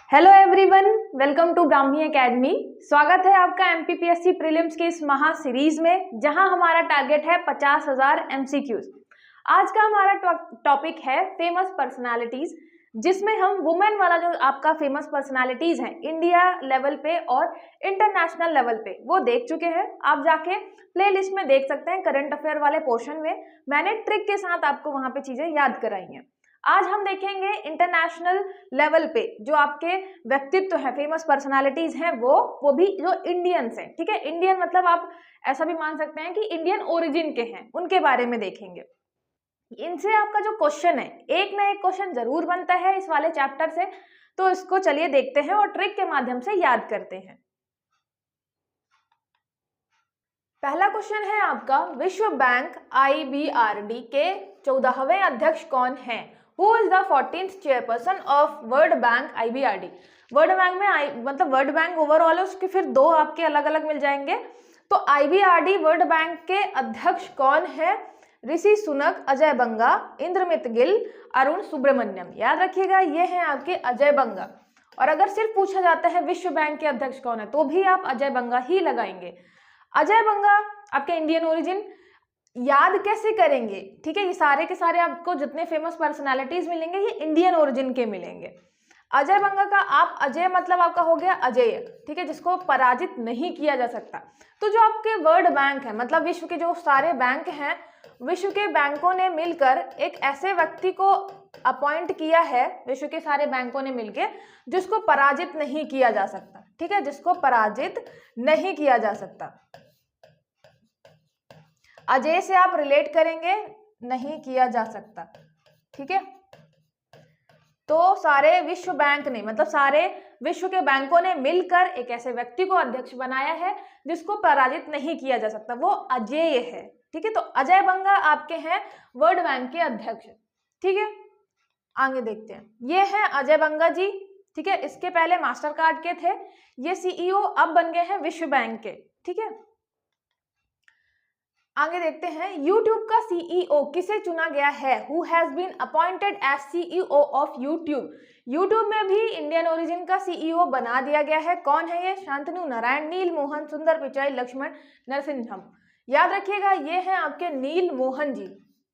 Hello everyone, welcome to Brahmi academy. स्वागत है आपका एमपीपीएससी प्रीलिम्स के इस महा सीरीज में, जहां हमारा टारगेट है 50,000 एमसीक्यूज। आज का हमारा टॉपिक है फेमस पर्सनालिटीज, जिसमें हम वुमेन वाला जो आपका फेमस पर्सनालिटीज हैं इंडिया लेवल पे और इंटरनेशनल लेवल पे वो देख चुके हैं। आप जाके प्लेलिस्ट में देख सकते हैं, करंट अफेयर वाले पोर्शन में मैंने ट्रिक के साथ आपको वहां पे चीजें याद कराई हैं। आज हम देखेंगे इंटरनेशनल लेवल पे जो आपके व्यक्तित्व है, फेमस पर्सनालिटीज हैं, वो भी जो इंडियंस हैं। ठीक है, इंडियन मतलब आप ऐसा भी मान सकते हैं कि इंडियन ओरिजिन के हैं, उनके बारे में देखेंगे। इनसे आपका जो क्वेश्चन है, एक ना एक क्वेश्चन जरूर बनता है इस वाले चैप्टर से, तो इसको चलिए देखते हैं और ट्रिक के माध्यम से याद करते हैं। पहला क्वेश्चन है आपका, विश्व बैंक IBRD के 14वें अध्यक्ष कौन हैं? Who is the 14th chairperson of World Bank IBRD? World bank में मतलब वर्ल्ड बैंक ओवरऑल है, उसके फिर दो आपके अलग अलग मिल जाएंगे। तो IBRD वर्ल्ड बैंक के अध्यक्ष कौन है? ऋषि सुनक, अजय बंगा, इंद्रमित गिल, अरुण सुब्रमण्यम। याद रखिएगा, ये हैं आपके अजय बंगा। और अगर सिर्फ पूछा जाता है विश्व बैंक के अध्यक्ष कौन है, तो भी आप अजय बंगा ही लगाएंगे। अजय बंगा आपके इंडियन ओरिजिन। याद कैसे करेंगे? ठीक है, ये सारे के सारे आपको जितने फेमस पर्सनालिटीज मिलेंगे ये इंडियन ओरिजिन के मिलेंगे। अजय बंगा का आप अजय मतलब आपका हो गया अजेय, ठीक है, जिसको पराजित नहीं किया जा सकता। तो जो आपके वर्ल्ड बैंक है, मतलब विश्व के जो सारे बैंक हैं, विश्व के बैंकों ने मिलकर एक ऐसे व्यक्ति को अपॉइंट किया है, विश्व के सारे बैंकों ने मिलकर, जिसको पराजित नहीं किया जा सकता। ठीक है, जिसको पराजित नहीं किया जा सकता। अजय से आप रिलेट करेंगे, नहीं किया जा सकता। ठीक है, तो सारे विश्व बैंक ने, मतलब सारे विश्व के बैंकों ने मिलकर एक ऐसे व्यक्ति को अध्यक्ष बनाया है जिसको पराजित नहीं किया जा सकता, वो अजेय है। ठीक है, तो अजय बंगा आपके हैं वर्ल्ड बैंक के अध्यक्ष। ठीक है, आगे देखते हैं। ये हैं अजय बंगा जी। ठीक है, इसके पहले मास्टर कार्ड के थे, ये CEO अब बन गए हैं विश्व बैंक के। ठीक है, आगे देखते हैं। YouTube का CEO किसे चुना गया है? Who has been appointed as CEO of YouTube? YouTube में भी इंडियन ओरिजिन का CEO बना दिया गया है। कौन है ये? शांतनु नारायण, नील मोहन, सुंदर पिचाई, लक्ष्मण नरसिम्हम। याद रखिएगा, ये हैं आपके नील मोहन जी।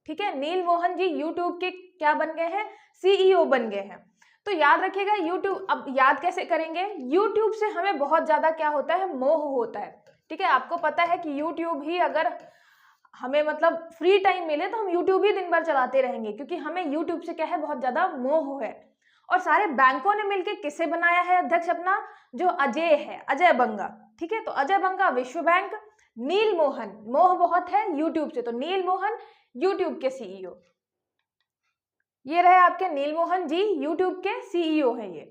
ठीक है, नील मोहन जी YouTube के क्या बन गए हैं? CEO बन गए हैं। तो याद रखिएगा YouTube, अब याद कैसे करेंगे? YouTube से हमें बहुत ज्यादा क्या होता है? मोह होता है। ठीक है, आपको पता है कि YouTube ही अगर हमें मतलब फ्री टाइम मिले तो हम YouTube ही दिन भर चलाते रहेंगे, क्योंकि हमें YouTube से क्या है? बहुत ज्यादा मोह है। और सारे बैंकों ने मिलकर किसे बनाया है अध्यक्ष अपना? जो अजय है, अजय बंगा। ठीक है, तो अजय बंगा विश्व बैंक, नील मोहन, मोह बहुत है YouTube से, तो नील मोहन YouTube के CEO। ये रहे आपके नील मोहन जी, YouTube के CEO है ये।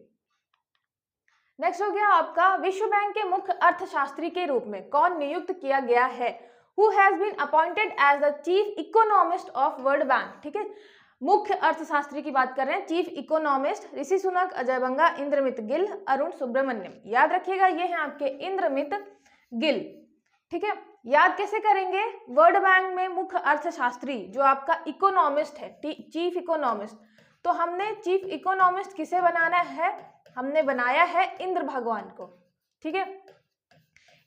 नेक्स्ट हो गया आपका, विश्व बैंक के मुख्य अर्थशास्त्री के रूप में कौन नियुक्त किया गया है? Who has been appointed as the chief economist of World Bank? ठीक है, मुख्य अर्थशास्त्री की बात कर रहे हैं, चीफ इकोनॉमिस्ट। ऋषि सुनक, अजय बंगा, इंद्रमित गिल, अरुण सुब्रमण्यम। याद रखिएगा, ये हैं आपके इंद्रमित गिल। ठीक है, याद कैसे करेंगे? वर्ल्ड बैंक में मुख्य अर्थशास्त्री जो आपका इकोनॉमिस्ट है, चीफ इकोनॉमिस्ट, तो हमने चीफ इकोनॉमिस्ट किसे बनाना है? हमने बनाया है इंद्र भगवान को। ठीक है,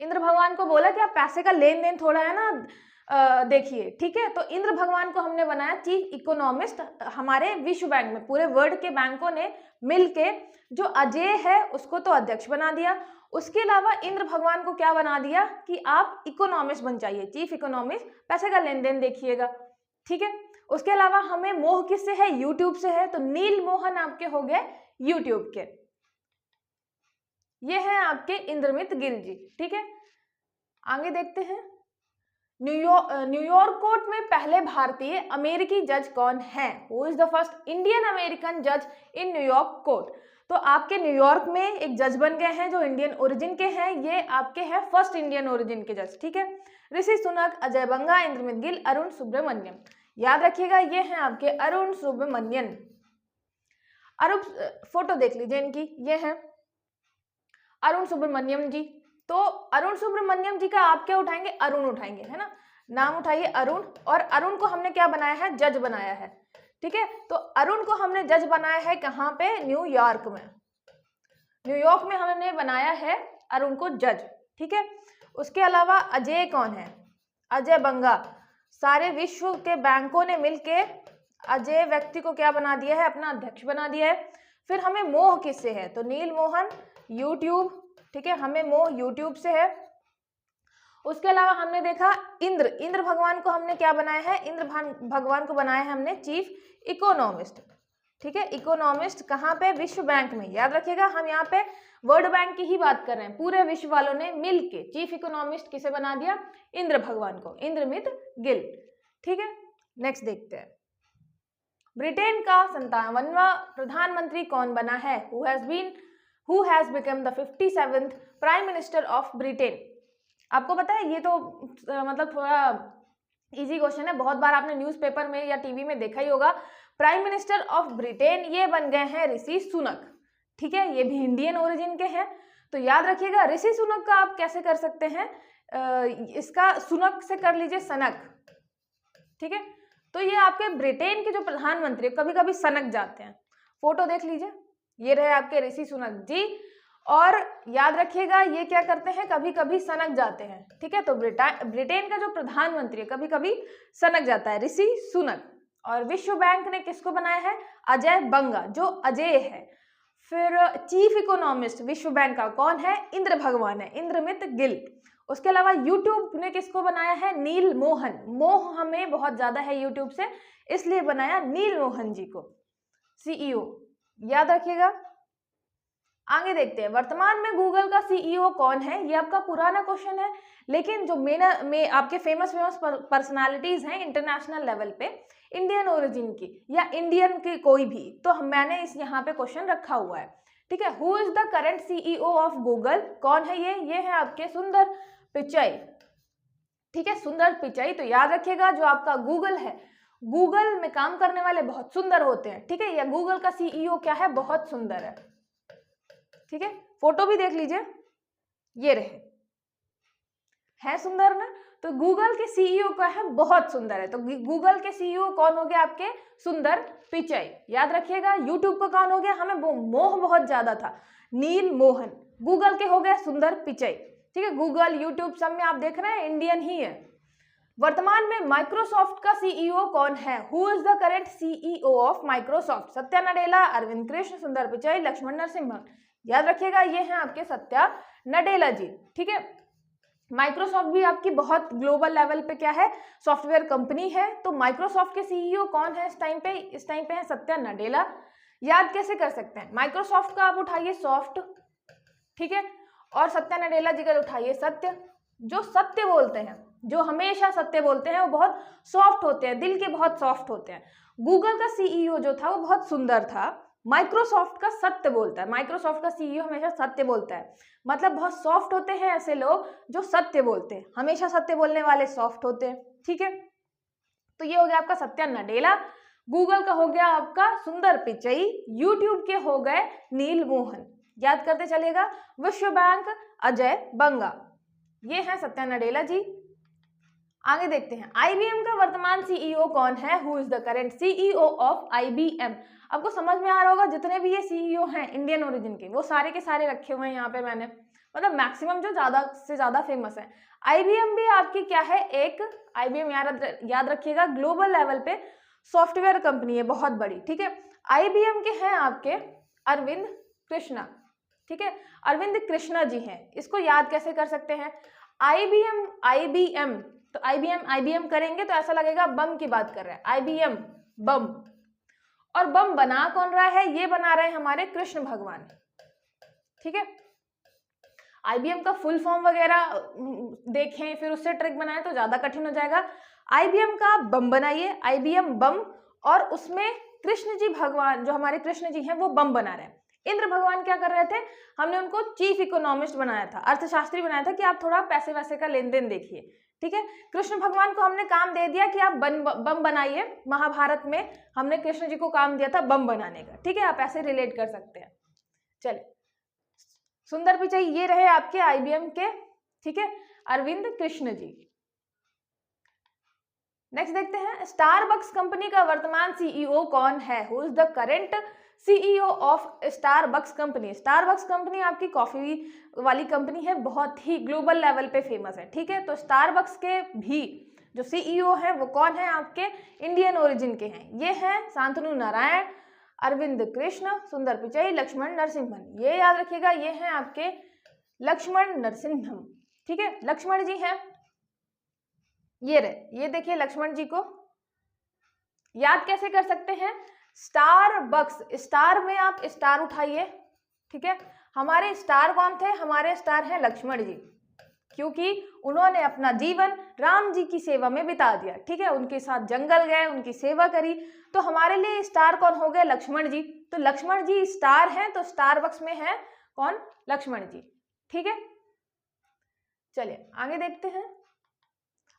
इंद्र भगवान को बोला कि आप पैसे का लेन देन थोड़ा है ना देखिए। ठीक है, तो इंद्र भगवान को हमने बनाया चीफ इकोनॉमिस्ट हमारे विश्व बैंक में। पूरे वर्ल्ड के बैंकों ने मिलके जो अजय है उसको तो अध्यक्ष बना दिया, उसके अलावा इंद्र भगवान को क्या बना दिया कि आप इकोनॉमिस्ट बन जाइए, चीफ इकोनॉमिस्ट, पैसे का लेन देन देखिएगा। ठीक है, उसके अलावा हमें मोह किससे है? यूट्यूब से है, तो नील मोहन आपके हो गए यूट्यूब के। ये है आपके इंद्रमित गिल जी। ठीक है, आगे देखते हैं। न्यूयॉर्क कोर्ट में पहले भारतीय अमेरिकी जज कौन है? Who is the first Indian American जज इन न्यूयॉर्क कोर्ट? तो आपके न्यूयॉर्क में एक जज बन गए हैं जो इंडियन ओरिजिन के हैं, ये आपके हैं फर्स्ट इंडियन ओरिजिन के जज। ठीक है, ऋषि सुनक, अजय बंगा, इंद्रमित गिल, अरुण सुब्रमण्यम। याद रखिएगा, ये हैं आपके अरुण सुब्रमण्यन। अरुण फोटो देख लीजिए इनकी, ये है अरुण सुब्रमण्यम जी। तो अरुण सुब्रमण्यम जी का आप क्या उठाएंगे? अरुण उठाएंगे, है ना, नाम उठाइए अरुण। और अरुण को हमने क्या बनाया है? जज बनाया है। ठीक है, तो अरुण को हमने जज बनाया है कहाँ पे? न्यूयॉर्क में। न्यूयॉर्क में हमने बनाया है अरुण को जज, ठीक है। उसके अलावा अजय कौन है? अजय बंगा। सारे विश्व के बैंकों ने मिलके अजय व्यक्ति को क्या बना दिया है? अपना अध्यक्ष बना दिया है। फिर हमें मोह किससे है? तो नील मोहन यूट्यूब, ठीक है, हमें मोह यूट्यूब से है। उसके अलावा हमने देखा इंद्र भगवान को हमने क्या बनाया है? इंद्र भगवान को बनाया है हमने चीफ इकोनॉमिस्ट, ठीक है। इकोनॉमिस्ट कहाँ पे? विश्व बैंक में। याद रखिएगा, हम यहाँ पे वर्ल्ड बैंक की ही बात कर रहे हैं। पूरे विश्व वालों ने मिलके चीफ इकोनॉमिस्ट किसे बना दिया? इंद्र भगवान को, इंद्रमित गिल, ठीक है। नेक्स्ट देखते हैं, ब्रिटेन का 57वां प्रधानमंत्री कौन बना है? Who has become the 57th prime minister of Britain? आपको पता है, ये तो मतलब थोड़ा इजी क्वेश्चन है, बहुत बार आपने न्यूज़पेपर में या टीवी में देखा ही होगा। प्राइम मिनिस्टर ऑफ ब्रिटेन ये बन गए हैं ऋषि सुनक, ठीक है। ये भी इंडियन ओरिजिन के हैं, तो याद रखिएगा ऋषि सुनक का आप कैसे कर सकते हैं? इसका सुनक से कर लीजिए सनक, ठीक है। तो ये आपके ब्रिटेन के जो प्रधानमंत्री कभी कभी सनक जाते हैं, फोटो देख लीजिए, ये रहे आपके ऋषि सुनक जी। और याद रखिएगा ये क्या करते हैं? कभी कभी सनक जाते हैं, ठीक है। तो ब्रिटेन का जो प्रधानमंत्री है कभी कभी सनक जाता है, ऋषि सुनक। और विश्व बैंक ने किसको बनाया है? अजय बंगा, जो अजय है। फिर चीफ इकोनॉमिस्ट विश्व बैंक का कौन है? इंद्र भगवान है, इंद्रमित गिल। उसके अलावा यूट्यूब ने किसको बनाया है? नील मोहन। मोह हमें बहुत ज्यादा है यूट्यूब से, इसलिए बनाया नील मोहन जी को सीईओ, याद रखिएगा। आगे देखते हैं, वर्तमान में गूगल का सीईओ कौन है? ये आपका पुराना क्वेश्चन है, लेकिन जो में आपके फेमस पर्सनालिटीज हैं इंटरनेशनल लेवल पे, इंडियन ओरिजिन की या इंडियन की कोई भी, तो मैंने इस यहाँ पे क्वेश्चन रखा हुआ है, ठीक है। Who is the current CEO of Google? कौन है ये है आपके सुंदर पिचाई, ठीक है, सुंदर पिचाई। तो याद रखिएगा जो आपका गूगल है, गूगल में काम करने वाले बहुत सुंदर होते हैं, ठीक है। या गूगल का सीईओ क्या है? बहुत सुंदर है, ठीक है। फोटो भी देख लीजिए, ये रहे, है सुंदर ना? तो गूगल के सीईओ का है बहुत सुंदर है। तो गूगल के सीईओ कौन हो गया? आपके सुंदर पिचाई। याद रखिएगा यूट्यूब का कौन हो गया? हमें मोह बहुत ज्यादा था, नील मोहन। गूगल के हो गया सुंदर पिचाई, ठीक है। गूगल यूट्यूब सब में आप देख रहे हैं इंडियन ही है। वर्तमान में माइक्रोसॉफ्ट का सीईओ कौन है? Who is the current CEO of Microsoft? Satya Nadella, Arvind Krishna, Sundar Pichai, Lakshman Narasimha. याद रखिएगा ये हैं आपके सत्या नडेला जी, ठीक है। माइक्रोसॉफ्ट भी आपकी बहुत ग्लोबल लेवल पे क्या है? सॉफ्टवेयर कंपनी है। तो माइक्रोसॉफ्ट के सीईओ कौन है इस टाइम पे? इस टाइम पे है सत्या नडेला। याद कैसे कर सकते हैं? माइक्रोसॉफ्ट का आप उठाइए सॉफ्ट, ठीक है, और सत्या नडेला जी का उठाइए सत्य। जो सत्य बोलते हैं, जो हमेशा सत्य बोलते हैं, वो बहुत सॉफ्ट होते हैं, दिल के बहुत सॉफ्ट होते हैं। गूगल का सीईओ जो था वो बहुत सुंदर था, माइक्रोसॉफ्ट का सत्य बोलता है। माइक्रोसॉफ्ट का सीईओ हमेशा सत्य बोलता है, मतलब बहुत सॉफ्ट होते हैं ऐसे लोग जो सत्य बोलते हैं, हमेशा सत्य बोलने वाले सॉफ्ट होते हैं, ठीक है। तो ये हो गया आपका सत्या नडेला। गूगल का हो गया आपका सुंदर पिचई, यूट्यूब के हो गए नील मोहन। याद करते चलेगा। विश्व बैंक अजय बंगा, ये है सत्या नडेला जी। आगे देखते हैं, आईबीएम का वर्तमान सीईओ कौन है? Who is the current CEO of IBM? आपको समझ में आ रहा होगा जितने भी ये सीईओ हैं इंडियन ओरिजिन के, वो सारे के सारे रखे हुए हैं यहाँ पे मैंने, मतलब मैक्सिमम जो ज्यादा से ज्यादा फेमस है। आईबीएम भी आपकी क्या है? एक आईबीएम याद रखिएगा ग्लोबल लेवल पे सॉफ्टवेयर कंपनी है बहुत बड़ी, ठीक है। आईबीएम के हैं आपके अरविंद कृष्णा, ठीक है, अरविंद कृष्णा जी हैं। इसको याद कैसे कर सकते हैं? आईबीएम, तो आईबीएम करेंगे तो ऐसा लगेगा बम की बात कर रहे हैं, आईबीएम बम। और बम बना कौन रहा है? ये बना रहे हैं हमारे कृष्ण भगवान, ठीक है। आईबीएम का फुल फॉर्म वगैरह देखें फिर उससे ट्रिक बनाएं तो ज्यादा कठिन हो जाएगा। आईबीएम का बम बनाइए, आईबीएम बम, और उसमें कृष्ण जी भगवान, जो हमारे कृष्ण जी हैं, वो बम बना रहे हैं। इंद्र भगवान क्या कर रहे थे? हमने उनको चीफ इकोनॉमिस्ट बनाया था, अर्थशास्त्री बनाया था कि आप थोड़ा पैसे वैसे का लेन देन देखिए, ठीक है। कृष्ण भगवान को हमने काम दे दिया कि आप बम बनाइए। महाभारत में हमने कृष्ण जी को काम दिया था बम बनाने का, ठीक है, आप ऐसे रिलेट कर सकते हैं। चले, सुंदर पिचाई ये रहे आपके आईबीएम के, ठीक है, अरविंद कृष्ण जी। नेक्स्ट देखते हैं, स्टारबक्स कंपनी का वर्तमान सीईओ कौन है? Who is the current CEO of Starbucks company. Starbucks company आपकी कॉफी वाली कंपनी है, बहुत ही ग्लोबल लेवल पे फेमस है, ठीक है। तो स्टारबक्स के भी जो सीईओ है वो कौन है, आपके इंडियन ओरिजिन के हैं। ये हैं शांतनु नारायण, अरविंद कृष्ण, सुंदर पिचाई, लक्ष्मण नरसिम्हन। ये याद रखिएगा, ये हैं आपके लक्ष्मण नरसिम्हम, ठीक है। लक्ष्मण जी हैं, ये रहे, ये देखिए लक्ष्मण जी को याद कैसे कर सकते हैं, स्टारबक्स, स्टार में आप स्टार उठाइए, ठीक है। हमारे स्टार कौन थे, हमारे स्टार हैं लक्ष्मण जी, क्योंकि उन्होंने अपना जीवन राम जी की सेवा में बिता दिया, ठीक है। उनके साथ जंगल गए, उनकी सेवा करी, तो हमारे लिए स्टार कौन हो गए, लक्ष्मण जी। तो लक्ष्मण जी स्टार हैं, तो स्टारबक्स में है कौन, लक्ष्मण जी, ठीक है। चलिए आगे देखते हैं।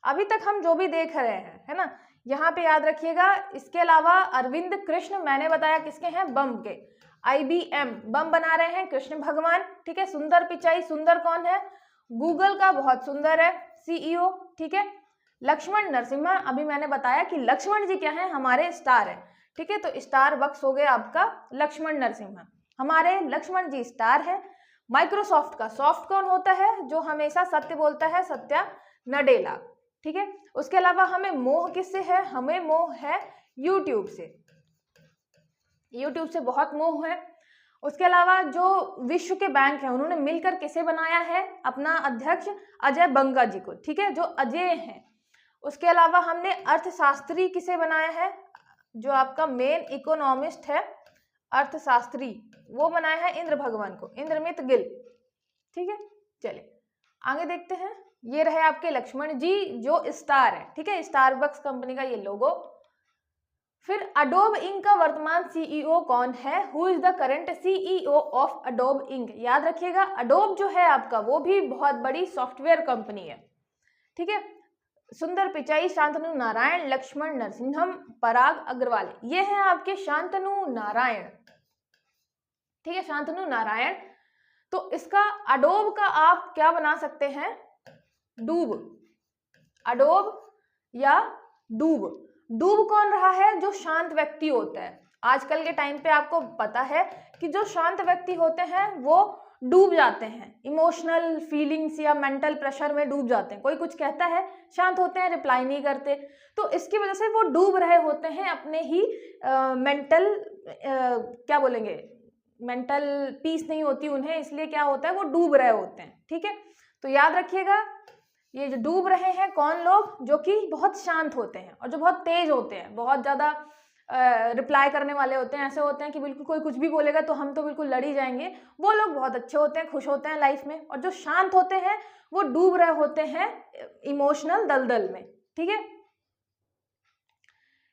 अभी तक हम जो भी देख रहे हैं, है ना, यहाँ पे याद रखिएगा। इसके अलावा अरविंद कृष्ण मैंने बताया किसके हैं, बम के, IBM बम बना रहे हैं कृष्ण भगवान, ठीक है। सुंदर पिचाई, सुंदर कौन है, गूगल का बहुत सुंदर है CEO, ठीक है। लक्ष्मण नरसिम्हा, अभी मैंने बताया कि लक्ष्मण जी क्या है, हमारे स्टार है, ठीक है। तो स्टारबक्स हो गया आपका लक्ष्मण नरसिम्हा, हमारे लक्ष्मण जी स्टार है। माइक्रोसॉफ्ट का सॉफ्ट कौन होता है, जो हमेशा सत्य बोलता है, सत्या नडेला, ठीक है। उसके अलावा हमें मोह किससे है, हमें मोह है यूट्यूब से, यूट्यूब से बहुत मोह है। उसके अलावा जो विश्व के बैंक है, उन्होंने मिलकर किसे बनाया है, अपना अध्यक्ष अजय बंगा जी को, ठीक है, जो अजय हैं। उसके अलावा हमने अर्थशास्त्री किसे बनाया है, जो आपका मेन इकोनॉमिस्ट है, अर्थशास्त्री, वो बनाया है इंद्र भगवान को, इंद्रमित गिल, ठीक है। चलिए आगे देखते हैं। ये रहे आपके लक्ष्मण जी जो स्टार है, ठीक है, स्टारबक्स कंपनी का ये लोगो। फिर अडोब इंक का वर्तमान CEO कौन है, who is the current CEO of Adobe Inc. याद रखिएगा, अडोब जो है आपका वो भी बहुत बड़ी सॉफ्टवेयर कंपनी है, ठीक है। सुंदर पिचाई, शांतनु नारायण, लक्ष्मण नरसिम्हम, पराग अग्रवाल, ये हैं आपके शांतनु नारायण, ठीक है, शांतनु नारायण। तो इसका अडोब का आप क्या बना सकते हैं, डूब, अडोब या डूब। डूब कौन रहा है, जो शांत व्यक्ति होता है। आजकल के टाइम पे आपको पता है कि जो शांत व्यक्ति होते हैं वो डूब जाते हैं, इमोशनल फीलिंग्स या मेंटल प्रेशर में डूब जाते हैं। कोई कुछ कहता है, शांत होते हैं, रिप्लाई नहीं करते, तो इसकी वजह से वो डूब रहे होते हैं अपने ही मेंटल क्या बोलेंगे, मेंटल पीस नहीं होती उन्हें, इसलिए क्या होता है, वो डूब रहे होते हैं, ठीक है। तो याद रखिएगा, ये जो डूब रहे हैं कौन लोग, जो कि बहुत शांत होते हैं और जो बहुत तेज होते हैं, बहुत ज़्यादा रिप्लाई करने वाले होते हैं, ऐसे होते हैं कि बिल्कुल कोई कुछ भी बोलेगा तो हम तो बिल्कुल लड़ ही जाएंगे। वो लोग बहुत अच्छे होते हैं, खुश होते हैं लाइफ में, और जो शांत होते हैं वो डूब रहे होते हैं इमोशनल दलदल में, ठीक है।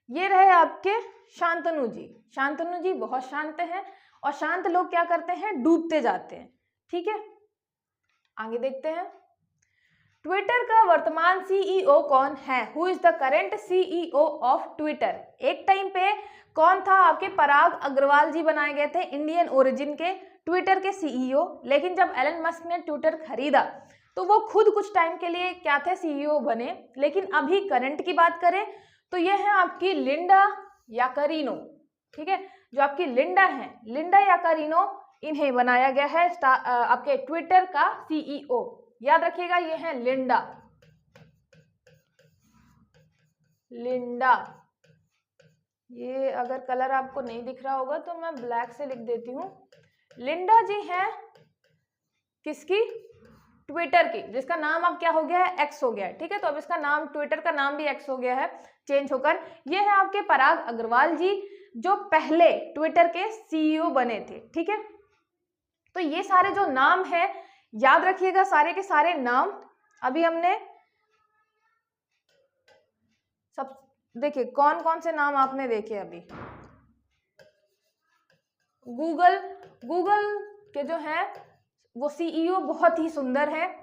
ये रहे आपके शांतनु जी। शांतनु जी बहुत शांत हैं, और शांत लोग क्या करते हैं, डूबते जाते हैं, ठीक है। आगे देखते हैं। ट्विटर का वर्तमान CEO कौन है, who is the current CEO of Twitter. एक टाइम पे कौन था, आपके पराग अग्रवाल जी बनाए गए थे, इंडियन ओरिजिन के ट्विटर के CEO। लेकिन जब एलन मस्क ने ट्विटर खरीदा तो वो खुद कुछ टाइम के लिए क्या थे, CEO बने। लेकिन अभी करंट की बात करें तो ये है आपकी लिंडा याकारिनो, ठीक है। जो आपकी लिंडा है, लिंडा याकारिनो, इन्हें बनाया गया है आपके ट्विटर का CEO। याद रखिएगा, ये है लिंडा, लिंडा। ये अगर कलर आपको नहीं दिख रहा होगा तो मैं ब्लैक से लिख देती हूँ। लिंडा जी हैं किसकी, ट्विटर की, जिसका नाम अब क्या हो गया है, एक्स हो गया है, ठीक है। तो अब इसका नाम, ट्विटर का नाम भी एक्स हो गया है, चेंज होकर। ये है आपके पराग अग्रवाल जी, जो पहले ट्विटर के CEO बने थे, ठीक है। तो ये सारे जो नाम है, याद रखिएगा, सारे के सारे नाम अभी हमने सब देखिए, कौन कौन से नाम आपने देखे अभी। गूगल के जो है वो CEO बहुत ही सुंदर है।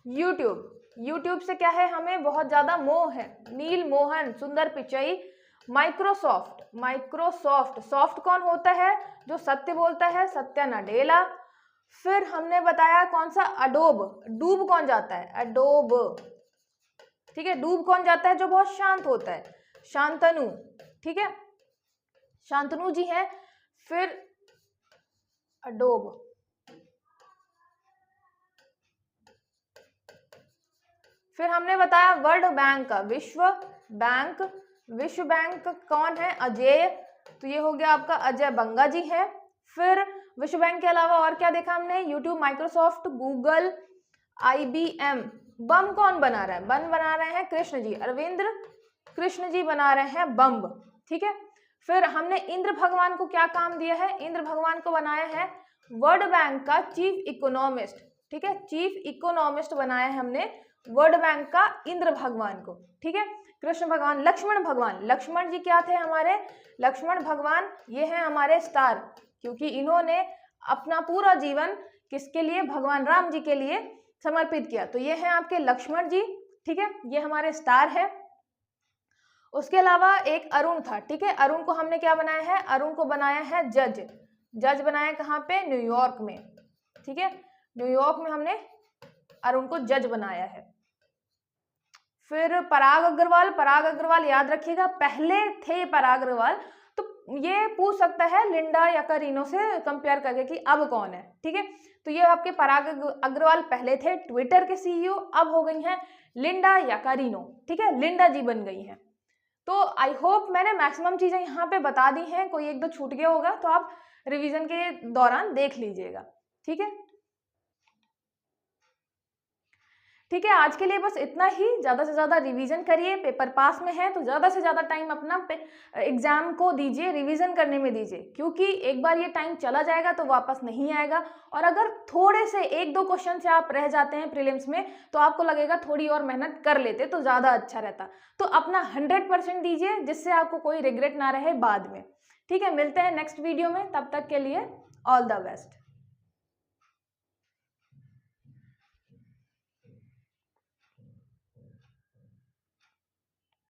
यूट्यूब से क्या है, हमें बहुत ज्यादा मोह है, नील मोहन, सुंदर पिचई। माइक्रोसॉफ्ट सॉफ्ट कौन होता है, जो सत्य बोलता है, सत्या नडेला। फिर हमने बताया कौन सा, अडोब, डूब कौन जाता है, अडोब, ठीक है। डूब कौन जाता है, जो बहुत शांत होता है, शांतनु, ठीक है, शांतनु जी हैं। फिर अडोब, फिर हमने बताया वर्ल्ड बैंक का, विश्व बैंक कौन है, अजय, तो ये हो गया आपका अजय बंगा जी है। फिर विश्व बैंक के अलावा और क्या देखा हमने, यूट्यूब, माइक्रोसॉफ्ट, गूगल, IBM। बम कौन बना रहा है, बम बना रहे हैं कृष्ण जी, अरविंद कृष्ण जी बना रहे हैं बम, ठीक है। फिर हमने इंद्र भगवान को क्या काम दिया है, इंद्र भगवान को बनाया है वर्ल्ड बैंक का चीफ इकोनॉमिस्ट, ठीक है, चीफ इकोनॉमिस्ट बनाया है हमने वर्ल्ड बैंक का इंद्र भगवान को, ठीक है। कृष्ण भगवान, लक्ष्मण जी क्या थे हमारे, लक्ष्मण भगवान ये हैं हमारे स्टार, क्योंकि इन्होंने अपना पूरा जीवन किसके लिए, भगवान राम जी के लिए समर्पित किया, तो ये हैं आपके लक्ष्मण जी, ठीक है, ये हमारे स्टार है। उसके अलावा एक अरुण था, ठीक है, अरुण को हमने क्या बनाया है, अरुण को बनाया है जज बनाया कहाँ पे, न्यूयॉर्क में, ठीक है, न्यूयॉर्क में हमने अरुण को जज बनाया है। फिर पराग अग्रवाल याद रखिएगा, पहले थे पराग अग्रवाल, तो ये पूछ सकता है लिंडा या करीनो से कंपेयर करके कि अब कौन है, ठीक है। तो ये आपके पराग अग्रवाल पहले थे ट्विटर के CEO, अब हो गई हैं लिंडा या करीनो, ठीक है, लिंडा जी बन गई हैं। तो आई होप मैंने मैक्सिमम चीजें यहाँ पे बता दी हैं, कोई एक दो छूट गया होगा तो आप रिवीजन के दौरान देख लीजिएगा, ठीक है। ठीक है, आज के लिए बस इतना ही, ज़्यादा से ज़्यादा रिवीजन करिए, पेपर पास में है तो ज़्यादा से ज़्यादा टाइम अपना एग्जाम को दीजिए, रिवीजन करने में दीजिए, क्योंकि एक बार ये टाइम चला जाएगा तो वापस नहीं आएगा। और अगर थोड़े से एक दो क्वेश्चन से आप रह जाते हैं प्रीलिम्स में तो आपको लगेगा थोड़ी और मेहनत कर लेते तो ज़्यादा अच्छा रहता। तो अपना 100% दीजिए, जिससे आपको कोई रिग्रेट ना रहे बाद में। ठीक है, मिलते हैं नेक्स्ट वीडियो में, तब तक के लिए ऑल द बेस्ट।